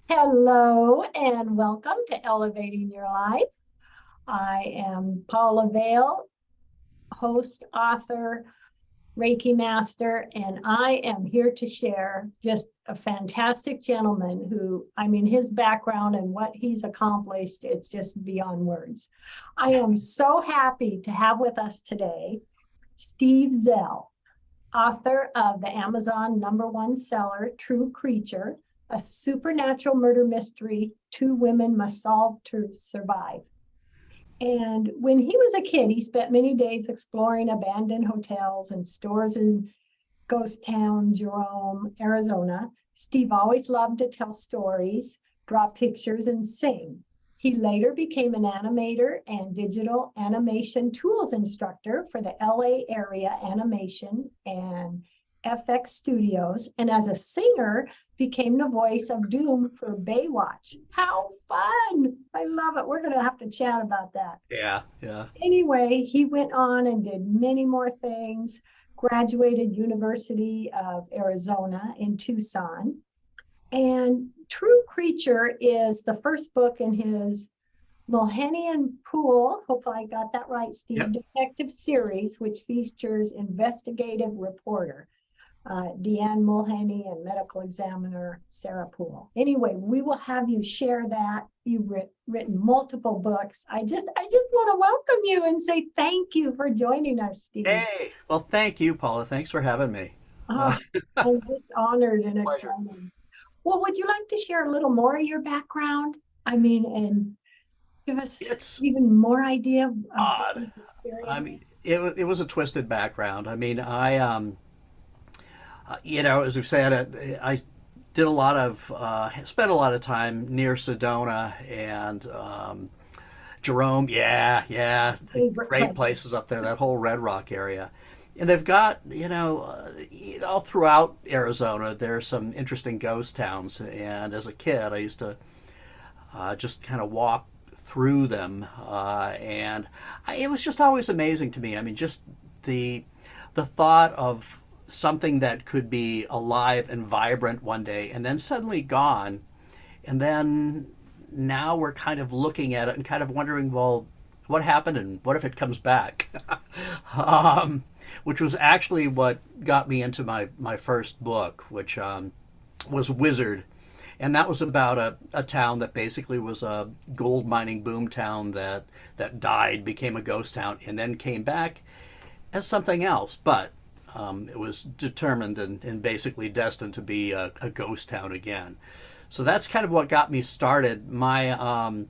Hello and welcome to Elevating Your Life. I am Paula Vail, host, author, Reiki master, and I am here to share just a fantastic gentleman who, his background and what he's accomplished, it's just beyond words. I am so happy to have with us today Steve Zell, author of the Amazon #1 seller, True Creature, a supernatural murder mystery two women must solve to survive. And when he was a kid, he spent many days exploring abandoned hotels and stores in ghost town Jerome, Arizona. Steve always loved to tell stories, draw pictures, and sing. He later became an animator and digital animation tools instructor for the LA area animation and FX studios, and as a singer, became the voice of Doom for Baywatch. How fun! I love it. We're going to have to chat about that. Yeah, yeah. Anyway, he went on and did many more things, graduated University of Arizona in Tucson. And True Creature is the first book in his Mulhanian Pool, hopefully I got that right, Steve, Yep. detective series, which features investigative reporter Deanne Mulhaney and medical examiner Sarah Poole. Anyway, we will have you share that. You've written multiple books. I just want to welcome you and say thank you for joining us, Steve. Hey, well, thank you, Paula. Thanks for having me. Oh, I'm just honored and Pleasure. excited. Well, would you like to share a little more of your background? And give us It's even more idea of what odd. you've experienced? It was a twisted background. As we've said, I did a lot of, spent a lot of time near Sedona and Jerome. Yeah, yeah, Favorite great place? places up there. That whole Red Rock area. And they've got, all throughout Arizona, there's some interesting ghost towns. And as a kid, I used to just kind of walk through them, it was just always amazing to me. I mean, just the the thought of something that could be alive and vibrant one day and then suddenly gone, and then now we're kind of looking at it and kind of wondering, well, what happened and what if it comes back? um, which was actually what got me into my first book, which was Wizard, and that was about a town that basically was a gold mining boom town that died, became a ghost town, and then came back as something else. But it was determined and basically destined to be a ghost town again. So that's kind of what got me started. My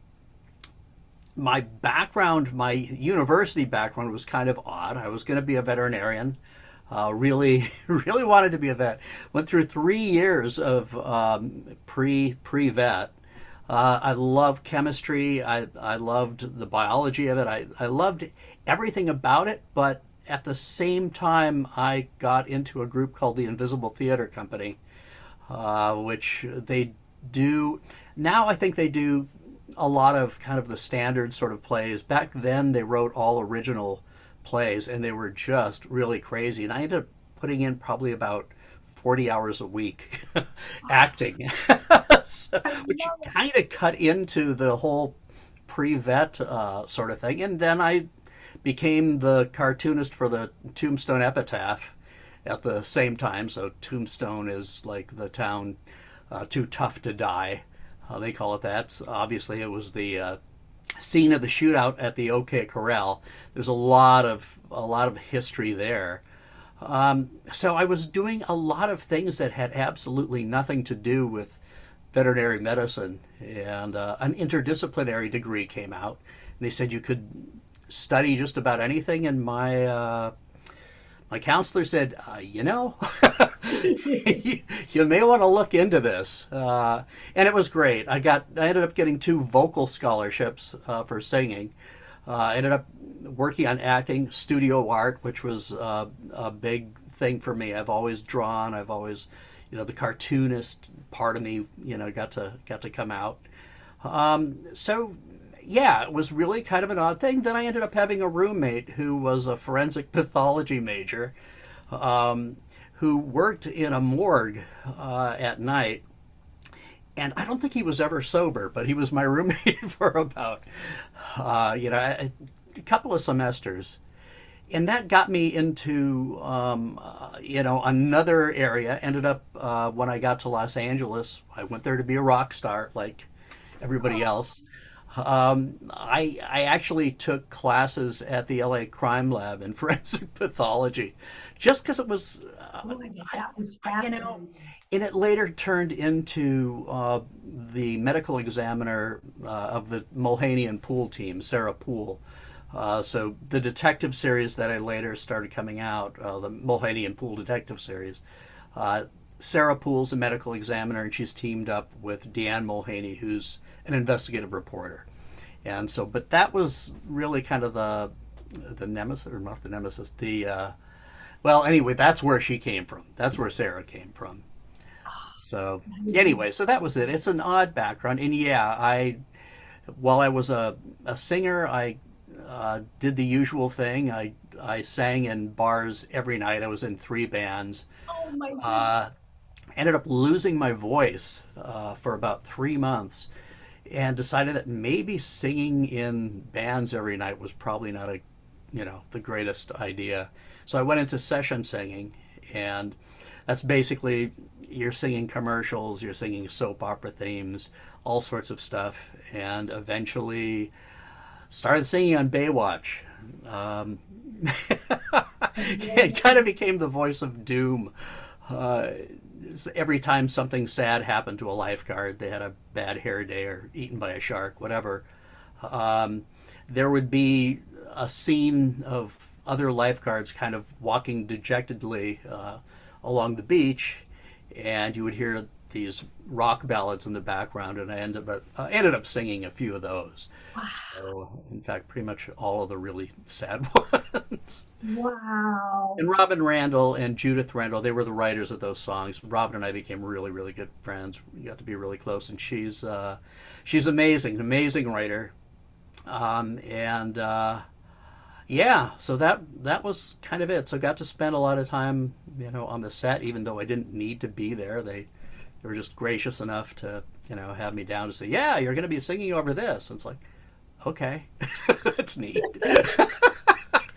background, my university background was kind of odd. I was going to be a veterinarian. Really, really wanted to be a vet. Went through 3 years of pre vet. I loved chemistry. I loved the biology of it. I loved everything about it. But at the same time, I got into a group called the Invisible Theater Company, which they do now. I think they do a lot of kind of the standard sort of plays. Back then, they wrote all original plays, and they were just really crazy. And I ended up putting in probably about 40 hours a week acting, so, I which love kind of cut into the whole pre-vet sort of thing. And then I became the cartoonist for the Tombstone Epitaph at the same time. So Tombstone is like the town too tough to die. They call it that. Obviously, it was the scene of the shootout at the OK Corral. There's a lot of history there. So I was doing a lot of things that had absolutely nothing to do with veterinary medicine, and an interdisciplinary degree came out. And they said you could study just about anything, and my counselor said, you may want to look into this. And it was great. I ended up getting 2 vocal scholarships for singing. I ended up working on acting, studio art, which was a big thing for me. I've always drawn. I've always, the cartoonist part of me, got to come out. So yeah, it was really kind of an odd thing. Then I ended up having a roommate who was a forensic pathology major, um, who worked in a morgue at night. and I don't think he was ever sober, but he was my roommate for about, a couple of semesters. And that got me into, another area. Ended up, when I got to Los Angeles, I went there to be a rock star like everybody else. I actually took classes at the LA Crime Lab in forensic pathology, just because it was, Oh, that was you know, fascinating. and it later turned into the medical examiner of the Mulhaney and Poole team, Sarah Poole. So the detective series that I later started coming out, the Mulhaney and Poole detective series, uh, Sarah Poole's a medical examiner, and she's teamed up with Deanne Mulhaney, who's an investigative reporter. And so, but that was really kind of the nemesis, or not the nemesis, the well, anyway, that's where she came from. That's where Sarah came from. So Nice. anyway, so that was it. It's an odd background, and yeah, while I was a singer, I did the usual thing. I sang in bars every night. I was in three bands. Oh my goodness. Uh, Ended up losing my voice for about 3 months, and decided that maybe singing in bands every night was probably not the greatest idea. So I went into session singing, and that's basically you're singing commercials, you're singing soap opera themes, all sorts of stuff, and eventually started singing on Baywatch. Um, it kind of became the voice of doom. Uh, every time something sad happened to a lifeguard, they had a bad hair day or eaten by a shark, whatever, um, there would be a scene of other lifeguards kind of walking dejectedly along the beach, and you would hear these rock ballads in the background, and I ended up singing a few of those. So, in fact, pretty much all of the really sad ones. Wow. And Robin Randall and Judith Randall, they were the writers of those songs. Robin and I became really, really good friends. We got to be really close, and she's amazing, an amazing writer. And yeah, so that was kind of it. So I got to spend a lot of time, on the set, even though I didn't need to be there. They were just gracious enough to, have me down to say, yeah, you're going to be singing over this. And it's like, okay, that's neat.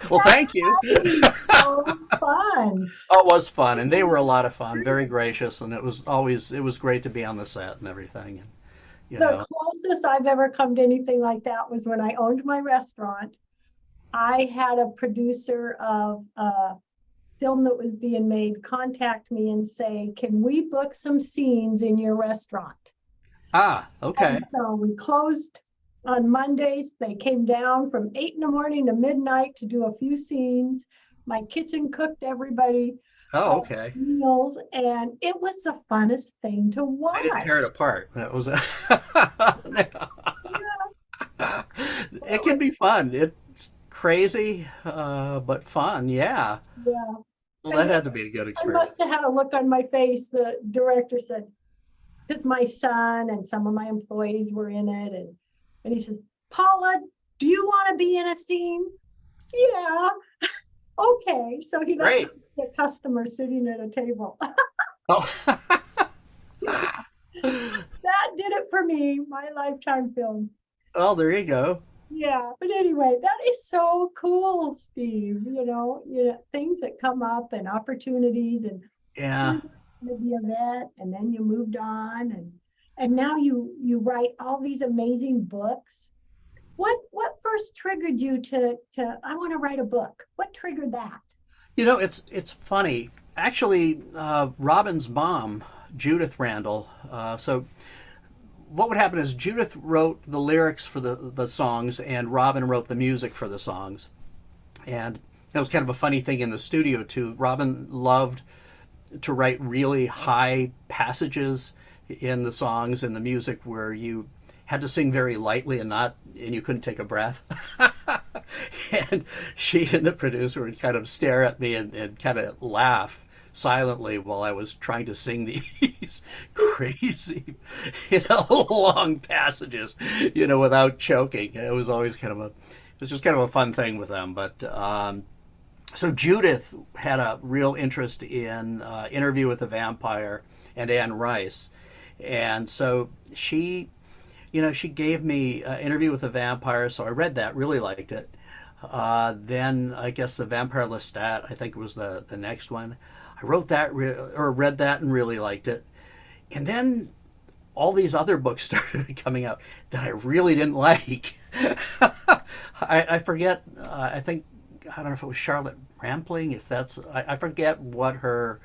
Well, That thank you. had to be so fun. Oh, it was fun, and they were a lot of fun, very gracious, and it was great to be on the set and everything. And you The know, closest I've ever come to anything like that was when I owned my restaurant. I had a producer of a film that was being made contact me and say, can we book some scenes in your restaurant? okay. And so we closed on Mondays. They came down from 8 in the morning to midnight to do a few scenes. My kitchen cooked everybody Oh, okay. meals, and it was the funnest thing to They didn't tear it watch. apart. That was Yeah, it can be fun. It's crazy, but fun. Yeah. yeah. Well, that And had to be a good I experience. must have had a look on my face. The director said, because my son and some of my employees were in it, and he said, Paula, do you want to be in a scene? Yeah. Okay. So he let me Great. be a customer sitting at a table. Oh, That did it for me, my lifetime film. well, there you go. Yeah, but anyway, that is so cool, Steve. Things that come up and opportunities, and Yeah. you were to be a vet, and then you moved on, and now you write all these amazing books. What first triggered you to I want to write a book? What triggered that? It's funny. Actually, Robin's mom, Judith Randall. So what would happen is Judith wrote the lyrics for the songs, and Robin wrote the music for the songs. And that was kind of a funny thing in the studio too. Robin loved to write really high passages in the songs and the music where you had to sing very lightly and you couldn't take a breath. And she and the producer would kind of stare at me and kind of laugh silently while I was trying to sing these crazy, long passages, without choking. It was just kind of a fun thing with them. But so Judith had a real interest in Interview with the Vampire and Anne Rice, And so she gave me Interview with a Vampire, so I read that, really liked it. Then I guess The Vampire Lestat, I think was the next one. I wrote that or read that and really liked it. And then all these other books started coming out that I really didn't like. I forget. I don't know if it was Charlotte Rampling. If that's I forget what her,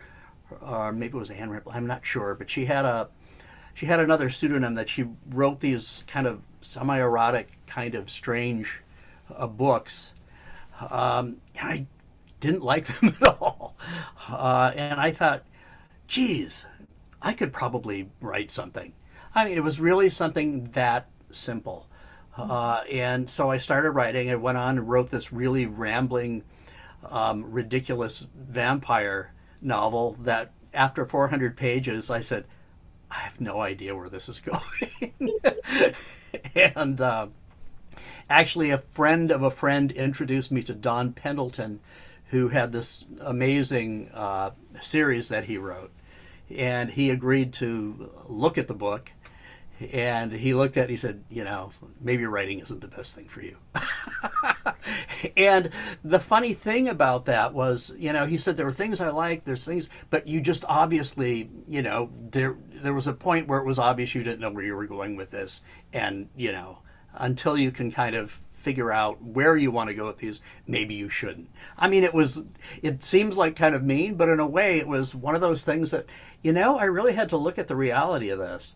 or maybe it was Anne Rampling. I'm not sure, but she had another pseudonym that she wrote these kind of semi-erotic, kind of strange books. I didn't like them at all, and I thought, geez, I could probably write something. I mean, it was really something that simple. And so I started writing. I went on and wrote this really rambling, ridiculous vampire novel that after 400 pages, I said, I have no idea where this is going. And actually, a friend of a friend introduced me to Don Pendleton, who had this amazing series that he wrote. And he agreed to look at the book. And he looked at it, he said, maybe writing isn't the best thing for you. And the funny thing about that was, he said there were things I liked, there's things, but you just obviously, there was a point where it was obvious you didn't know where you were going with this. And, until you can kind of figure out where you want to go with these, maybe you shouldn't. I mean, it seems like kind of mean, but in a way it was one of those things that, I really had to look at the reality of this.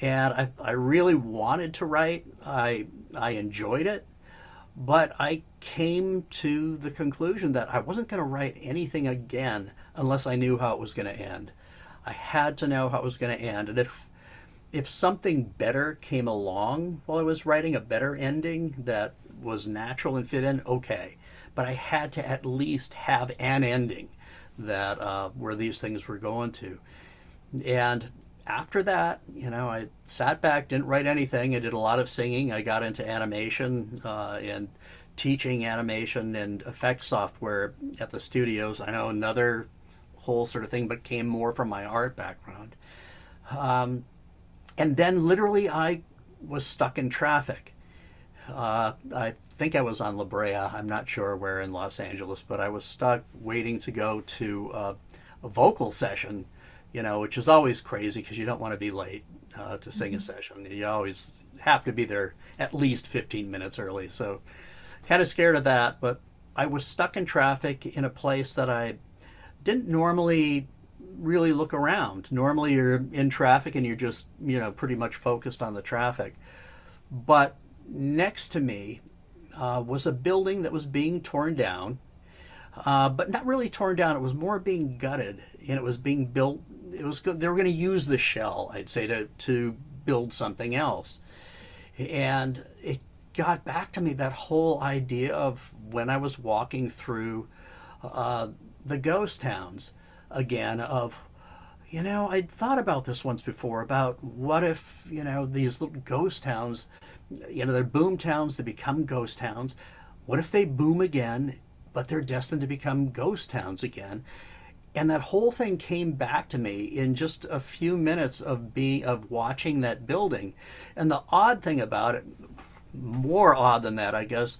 And I really wanted to write. I enjoyed it, but I came to the conclusion that I wasn't going to write anything again unless I knew how it was going to end. I had to know how it was going to end, and if something better came along while I was writing, a better ending that was natural and fit in, okay. But I had to at least have an ending that where these things were going to. And after that, I sat back, didn't write anything. I did a lot of singing. I got into animation and teaching animation and effects software at the studios. I know, another whole sort of thing, but came more from my art background. And then literally I was stuck in traffic. I think I was on La Brea. I'm not sure where in Los Angeles, but I was stuck waiting to go to a vocal session, which is always crazy because you don't want to be late to sing a session. You always have to be there at least 15 minutes early. So kind of scared of that, but I was stuck in traffic in a place that I didn't normally really look around. Normally you're in traffic and you're just, pretty much focused on the traffic. But next to me was a building that was being torn down, but not really torn down. It was more being gutted, and it was being built. It was good. They were going to use the shell, I'd say, to build something else. And it got back to me, that whole idea of when I was walking through the ghost towns again, of, I'd thought about this once before, about what if, these little ghost towns, they're boom towns that become ghost towns. What if they boom again, but they're destined to become ghost towns again? And that whole thing came back to me in just a few minutes of watching that building. And the odd thing about it, more odd than that, I guess,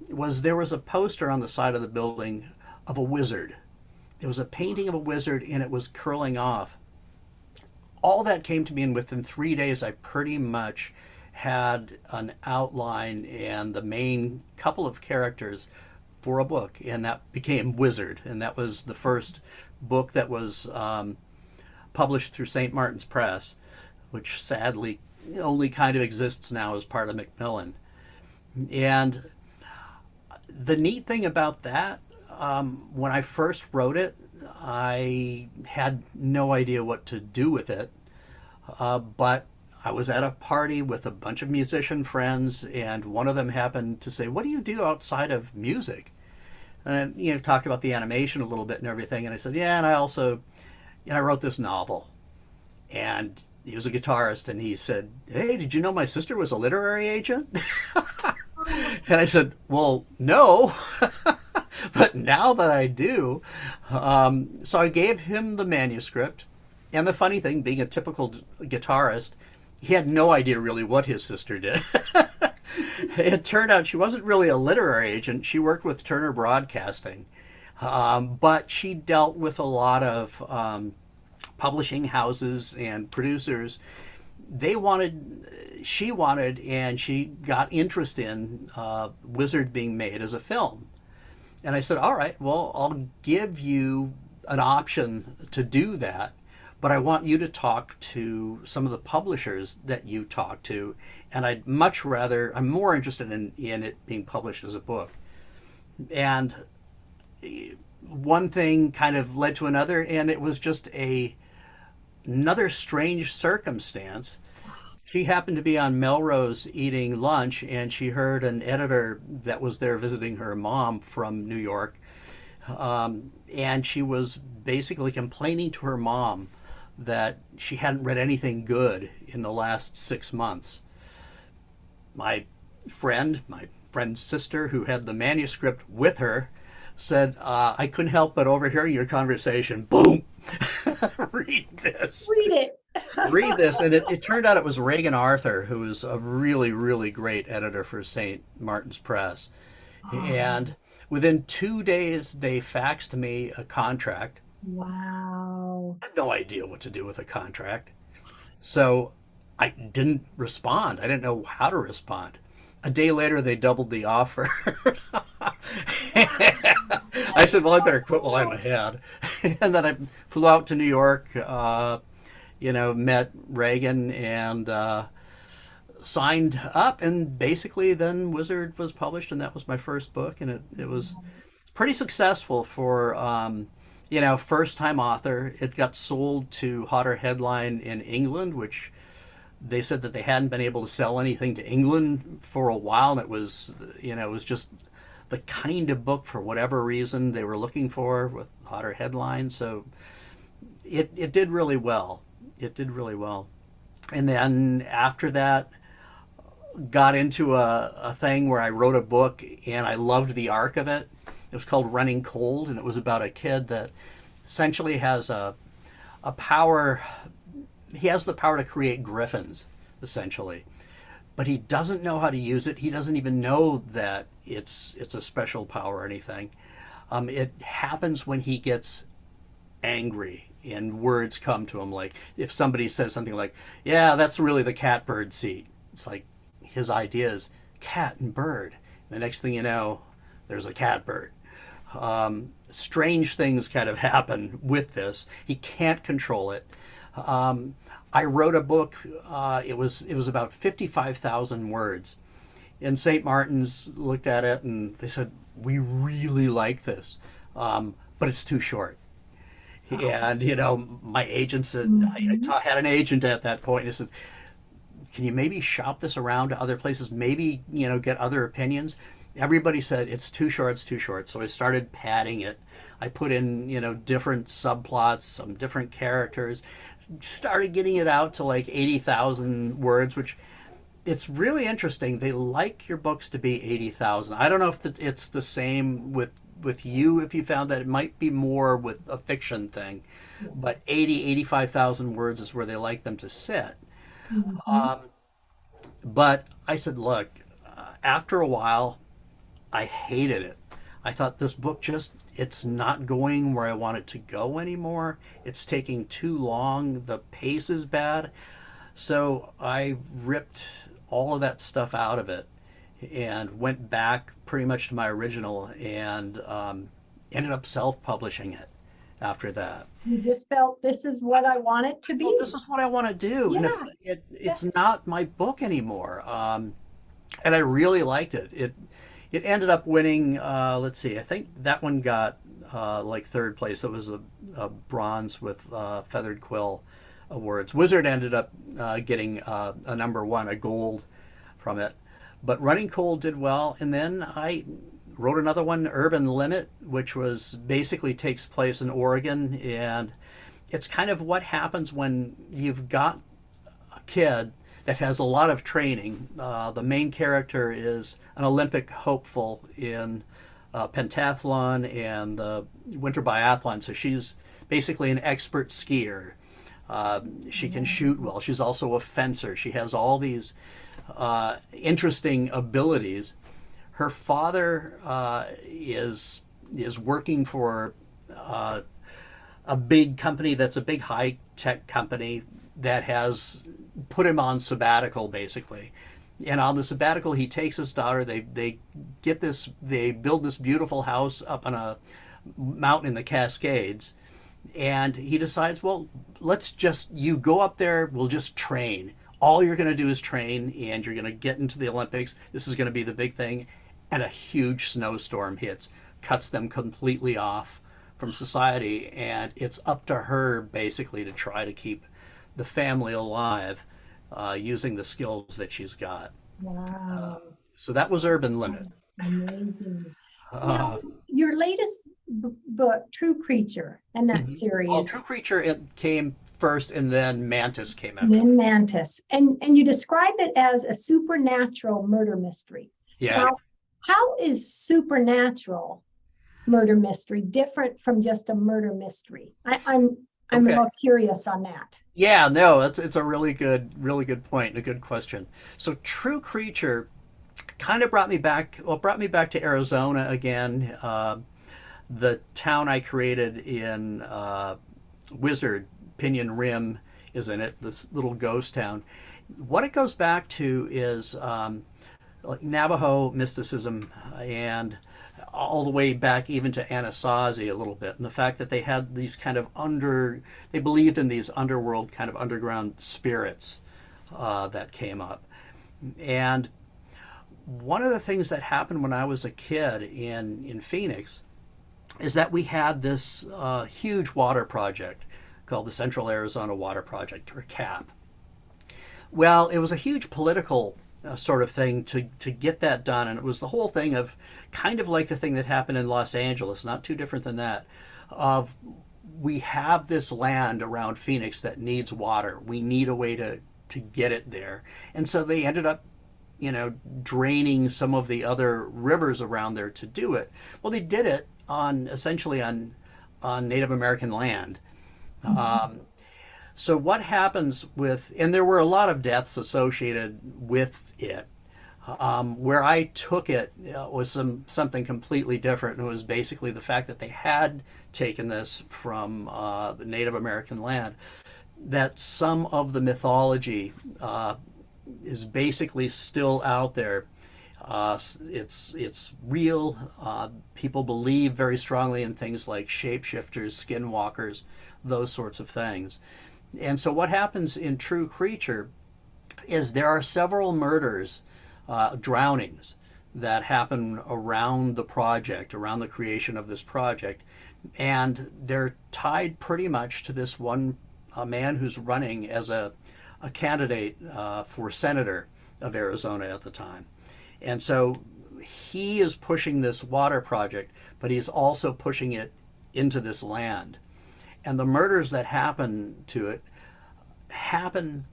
was there was a poster on the side of the building of a wizard. It was a painting of a wizard, and it was curling off. All that came to me, and within 3 days, I pretty much had an outline and the main couple of characters for a book, and that became Wizard. And that was the first book that was published through St. Martin's Press, which sadly only kind of exists now as part of Macmillan. And the neat thing about that, when I first wrote it, I had no idea what to do with it, but I was at a party with a bunch of musician friends, and one of them happened to say, "What do you do outside of music?" And talked about the animation a little bit and everything. And I said, "Yeah, and I wrote this novel." And he was a guitarist, and he said, "Hey, did you know my sister was a literary agent?" And I said, "Well, no." But now that I do, so I gave him the manuscript, And the funny thing, being a typical guitarist, he had no idea really what his sister did. It turned out she wasn't really a literary agent. She worked with Turner Broadcasting, but she dealt with a lot of publishing houses and producers. They wanted, she wanted, and she got interest in Wizard being made as a film. And I said, all right, well, I'll give you an option to do that, but I want you to talk to some of the publishers that you talk to. And I'm more interested in it being published as a book. And one thing kind of led to another, and it was just another strange circumstance. She happened to be on Melrose eating lunch, and she heard an editor that was there visiting her mom from New York. And she was basically complaining to her mom that she hadn't read anything good in the last 6 months. My friend's sister, who had the manuscript with her, said, I couldn't help but overhear your conversation. Boom! Read this. Read it. Read this. And it turned out it was Reagan Arthur, who was a really, really great editor for St. Martin's Press. And within 2 days, they faxed me a contract. Wow. I had no idea what to do with a contract. So I didn't respond. I didn't know how to respond. A day later, they doubled the offer. I said, well, I better quit while I'm ahead. And then I flew out to New York, met Reagan and signed up. And basically then Wizard was published, and that was my first book. And it was pretty successful for, first-time author. It got sold to Hotter Headline in England, which they said that they hadn't been able to sell anything to England for a while. And it was just the kind of book, for whatever reason, they were looking for with Hotter Headline. So it did really well. It did really well. And then after that, got into a thing where I wrote a book, and I loved the arc of it. It was called Running Cold, and it was about a kid that essentially has a power. He has the power to create griffins, essentially, but he doesn't know how to use it. He doesn't even know that it's a special power or anything. It happens when he gets angry and words come to him. Like if somebody says something like, yeah, that's really the catbird seat. It's like his idea is cat and bird. The next thing you know, there's a catbird. Strange things kind of happen with this. He can't control it. I wrote a book. It was about 55,000 words. And St. Martin's looked at it and they said, we really like this, but it's too short. And, my agent said, I had an agent at that point, and he said, can you maybe shop this around to other places? Maybe, get other opinions. Everybody said, it's too short, it's too short. So I started padding it. I put in, different subplots, some different characters, started getting it out to like 80,000 words, which it's really interesting. They like your books to be 80,000. I don't know if it's the same with you, if you found that. It might be more with a fiction thing, but 85,000 words is where they like them to sit. But I said, look, after a while, I hated it. I thought this book it's not going where I want it to go anymore. It's taking too long. The pace is bad. So I ripped all of that stuff out of it and went back pretty much to my original, and ended up self-publishing it after that. You just felt this is what I want it to be. Well, this is what I want to do. Yes. And if it's not my book anymore. And I really liked it. It ended up winning, let's see, I think that one got like third place. It was a bronze with Feathered Quill Awards. Wizard ended up getting a number one, a gold from it. But Running Cold did well. And then I wrote another one, Urban Limit, which was basically takes place in Oregon. And it's kind of what happens when you've got a kid that has a lot of training. The main character is an Olympic hopeful in pentathlon and the winter biathlon. So she's basically an expert skier. She can shoot well. She's also a fencer. She has all these interesting abilities. Her father is working for a big company that's a big high tech company that has put him on sabbatical basically. And on the sabbatical, he takes his daughter. They build this beautiful house up on a mountain in the Cascades, and he decides, well, you go up there. We'll just train. All you're going to do is train, and you're going to get into the Olympics. This is going to be the big thing. And a huge snowstorm hits, cuts them completely off from society, and it's up to her basically to try to keep the family alive using the skills that she's got. Wow. So that was Urban Limit. That's amazing. Uh, Now, your latest book, True Creature, and that well, series, True Creature it came first, and then Mantis came after. then Mantis, and you describe it as a supernatural murder mystery. Yeah. Now, how is supernatural murder mystery different from just a murder mystery? I'm Okay. a little curious on that. Yeah, no, it's a really good point and a good question. So True Creature kind of brought me back. Well, brought me back to Arizona again. The town I created in Wizard, Pinion Rim, is in it. This little ghost town. What it goes back to is like Navajo mysticism and all the way back even to Anasazi a little bit, and the fact that they had these kind of they believed in these underworld kind of underground spirits that came up. And one of the things that happened when I was a kid in Phoenix is that we had this huge water project called the Central Arizona Water Project, or CAP. Well, it was a huge political sort of thing to get that done, and it was the whole thing of kind of like the thing that happened in Los Angeles, not too different than that, of we have this land around Phoenix that needs water. We need a way to get it there. And so they ended up, draining some of the other rivers around there to do it. Well, they did it essentially on Native American land. So what happens and there were a lot of deaths associated with it. Where I took it was something completely different. And it was basically the fact that they had taken this from the Native American land, that some of the mythology is basically still out there. It's real. People believe very strongly in things like shapeshifters, skinwalkers, those sorts of things. And so what happens in True Creature is there are several murders, drownings, that happen around the project, around the creation of this project. And they're tied pretty much to this one man who's running as a candidate for senator of Arizona at the time. And so he is pushing this water project, but he's also pushing it into this land. And the murders that happen to it happen,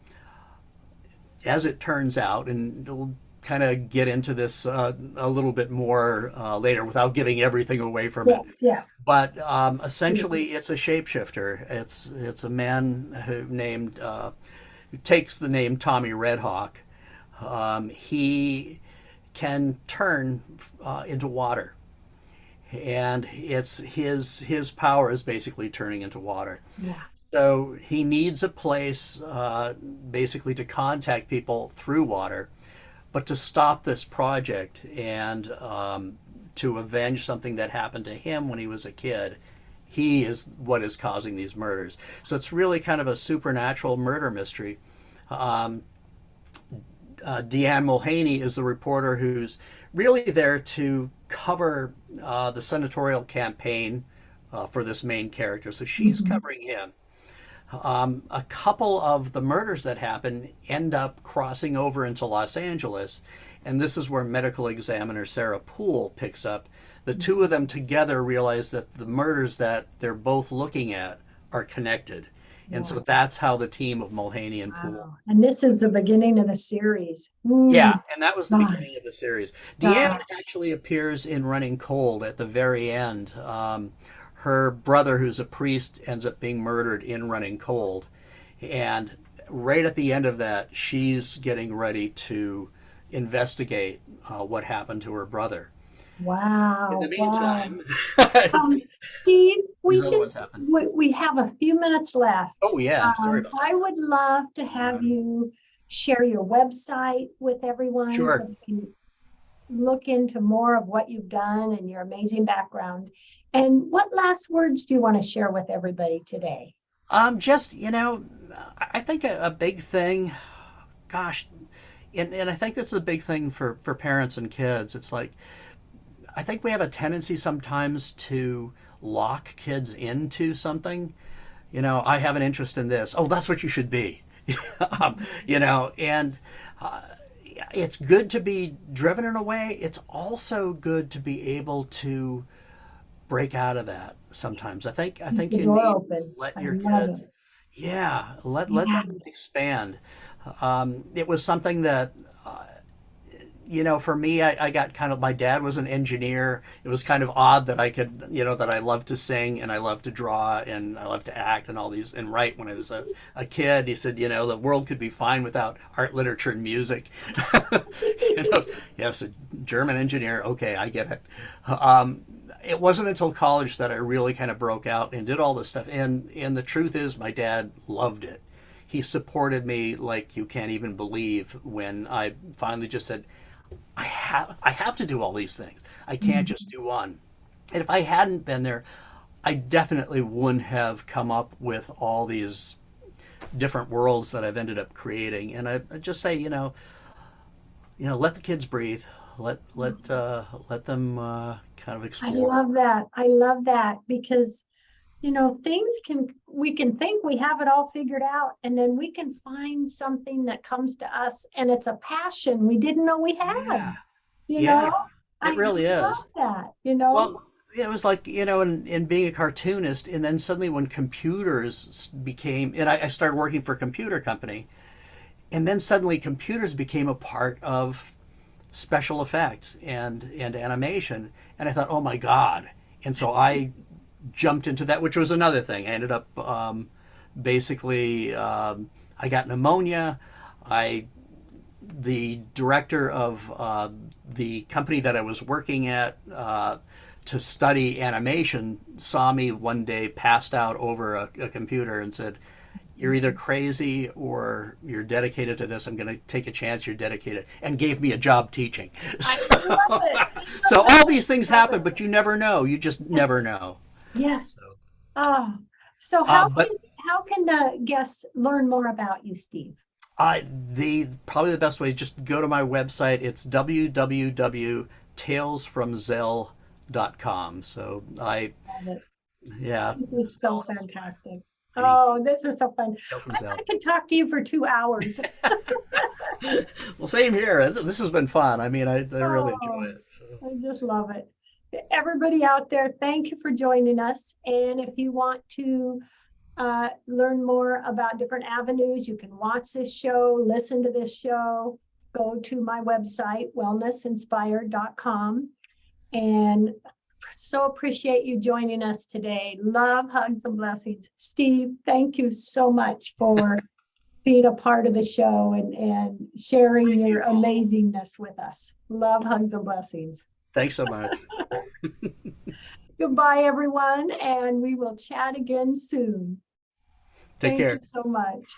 as it turns out, and we'll kind of get into this a little bit more later without giving everything away from it. Yes. But essentially, it's a shapeshifter. It's a man who takes the name Tommy Redhawk. He can turn into water, and it's his power is basically turning into water. Yeah. So he needs a place basically to contact people through water, but to stop this project and to avenge something that happened to him when he was a kid. He is what is causing these murders. So it's really kind of a supernatural murder mystery. Deanne Mulhaney is the reporter who's really there to cover the senatorial campaign for this main character. So she's covering him. A couple of the murders that happen end up crossing over into Los Angeles, and this is where medical examiner Sarah Poole picks up. The two of them together realize that the murders that they're both looking at are connected. And so that's how the team of Mulhaney and Poole. Wow. And this is the beginning of the series. Ooh, Yeah, and that was the gosh. beginning of the series. Deanne Gosh. actually appears in Running Cold at the very end. Her brother, who's a priest, ends up being murdered in Running Cold. And right at the end of that, she's getting ready to investigate what happened to her brother. In the Wow, wow. meantime, Steve, these other ones happen. we have a few minutes left. Oh yeah, sorry about I that. would love to have Um, you share your website with everyone so sure. they can look into more of what you've done and your amazing background. And what last words do you want to share with everybody today? Just I think a big thing. Gosh, and I think that's a big thing for parents and kids. It's like I think we have a tendency sometimes to lock kids into something. I have an interest in this. Oh, that's what you should be. And uh, it's good to be driven in a way. It's also good to be able to break out of that sometimes. I think The you door need to open. let I your love kids, it. yeah, let Yeah. them expand. It was something that for me, I got kind of, my dad was an engineer. It was kind of odd that I could, that I loved to sing and I loved to draw and I loved to act and all these and write when I was a kid. He said, the world could be fine without art, literature, and music. Yes, a German engineer. Okay, I get it. It wasn't until college that I really kind of broke out and did all this stuff. And the truth is, my dad loved it. He supported me like you can't even believe when I finally just said, I have to do all these things. I can't just do one. And if I hadn't been there, I definitely wouldn't have come up with all these different worlds that I've ended up creating. And I just say, let the kids breathe. Let them kind of I explore. love that. I love that because we can think we have it all figured out, and then we can find something that comes to us and it's a passion we didn't know we had, Yeah, you know? yeah, it I really love is. that. Well, it was like, in being a cartoonist, and then suddenly when computers became, and I started working for a computer company, and then suddenly computers became a part of special effects and animation, and I thought, oh my god! And so I jumped into that, which was another thing. I ended up basically I got pneumonia. I the director of the company that I was working at to study animation saw me one day passed out over a computer and said, "You're either crazy or you're dedicated to this. I'm going to take a chance you're dedicated," and gave me a job teaching. I love it. I So love all it. these things I love happen, it. but you never know. You just never Yes. know. Yes. So, Oh, so but how can the guests learn more about you, Steve? the probably the best way, just go to my website. It's www.talesfromzell.com. So Love it. yeah, This is so Zell is fantastic. any Oh, this is so fun. Tales from I Zell. could talk to you for 2 hours. Well, same here. This has been fun. I mean, I really enjoy Oh, it. So. I just love it. Everybody out there, thank you for joining us. And if you want to learn more about different avenues, you can watch this show, listen to this show, go to my website, wellnessinspired.com. And so appreciate you joining us today. Love, hugs, and blessings. Steve, thank you so much for being a part of the show and sharing Thank you, your Paula. amazingness with us. Love, hugs, and blessings. Thanks so much. Goodbye, everyone, and we will chat again soon. Take Thank care. you so much.